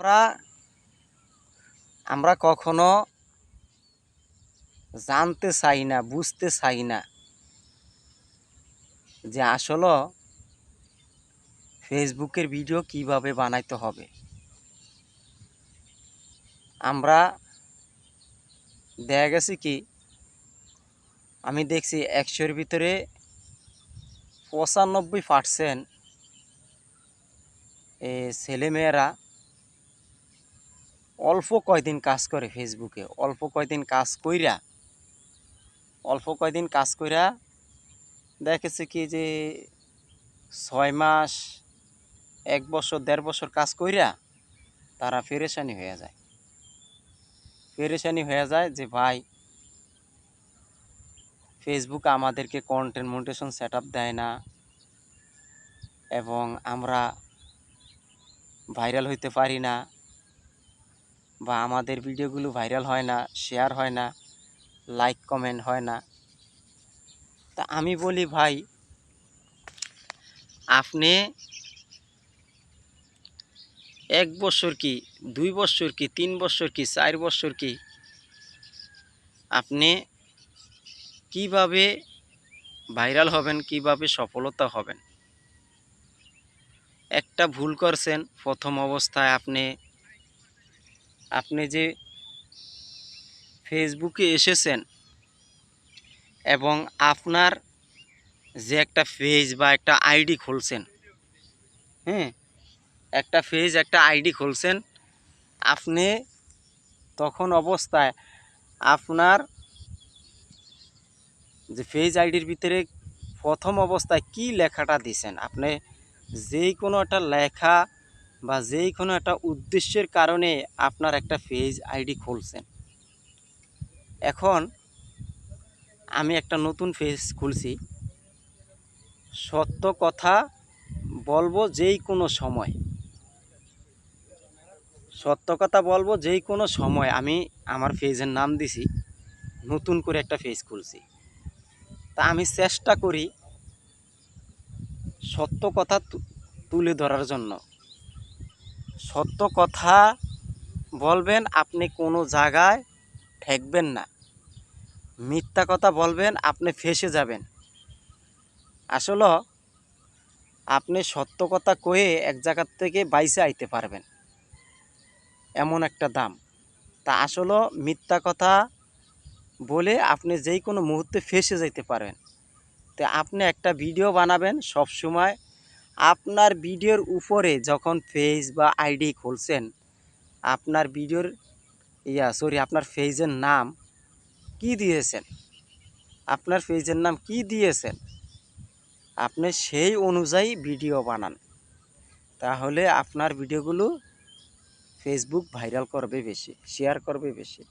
আমরা আমরা কখনো জানতে চাই না, বুঝতে চাই না যে আসলে ফেসবুকের ভিডিও কিভাবে বানাইতে হবে। আমরা দেখা গেছে কি, আমি দেখছি ১০০-র ভিতরে ৯৫% ছেলেমেয়েরা অল্প কয়দিন কাজ করে ফেসবুকে, অল্প কয়দিন কাজ কইরা দেখেছে কি যে ৬ মাস, ১ বছর, ১.৫ বছর কাজ কইরা তারা পেরেশানি হয়ে যায় যে ভাই ফেসবুক আমাদেরকে কন্টেন্ট মনিটেশন সেটআপ দেয় না, এবং আমরা ভাইরাল হইতে পারি না, বা আমাদের ভিডিওগুলো ভাইরাল হয় না, শেয়ার হয় না, লাইক কমেন্ট হয় না। তা আমি বলি ভাই, আপনি ১ বছর কি, ২ বছর কি, ৩ বছর কি, ৪ বছর কি, আপনি কিভাবে ভাইরাল হবেন, কিভাবে সফলতা হবেন? একটা ভুল করছেন প্রথম অবস্থায়। আপনি যে ফেসবুকে এসেছেন এবং আপনার যে একটা পেজ বা একটা আইডি খুলছেন, হ্যাঁ, একটা পেজ, একটা আইডি খুলছেন, আপনি তখন অবস্থায় আপনার যে পেজ আইডির ভিতরে প্রথম অবস্থায় কি লেখাটা দিছেন, আপনি যেই কোনো একটা লেখা বা যেই কোনো একটা উদ্দেশ্যের কারণে আপনার একটা পেজ আইডি খুলছেন। এখন আমি একটা নতুন পেজ খুলছি, সত্য কথা বলবো যেই কোনো সময়, সত্য কথা বলবো যেই কোনো সময়। আমি আমার পেজের নাম দিছি, নতুন করে একটা পেজ খুলছি। তা আমি চেষ্টা করি সত্য কথা তুলে ধরার জন্য। সত্য কথা বলবেন, আপনি কোনো জায়গায় ঠেকবেন না। মিথ্যা কথা বলবেন, আপনি ফেঁসে যাবেন। আসলে আপনি সত্য কথা কয়ে এক জায়গার থেকে বাইসে আইতে পারবেন, এমন একটা দাম। তা আসলে মিথ্যা কথা বলে আপনি যেই কোনো মুহূর্তে ফেঁসে যাইতে পারেন। তো আপনি একটা ভিডিও বানাবেন সব সময়, আপনার ভিডিওর উপরে যখন পেজ বা আইডি খুলছেন, আপনার ভিডিওর আপনার পেজের নাম কি দিয়েছেন, আপনার পেজের নাম কি দিয়েছেন, আপনি সেই অনুযায়ী ভিডিও বানান। তাহলে আপনার ভিডিওগুলো ফেসবুক ভাইরাল করবে বেশি, শেয়ার করবে বেশি।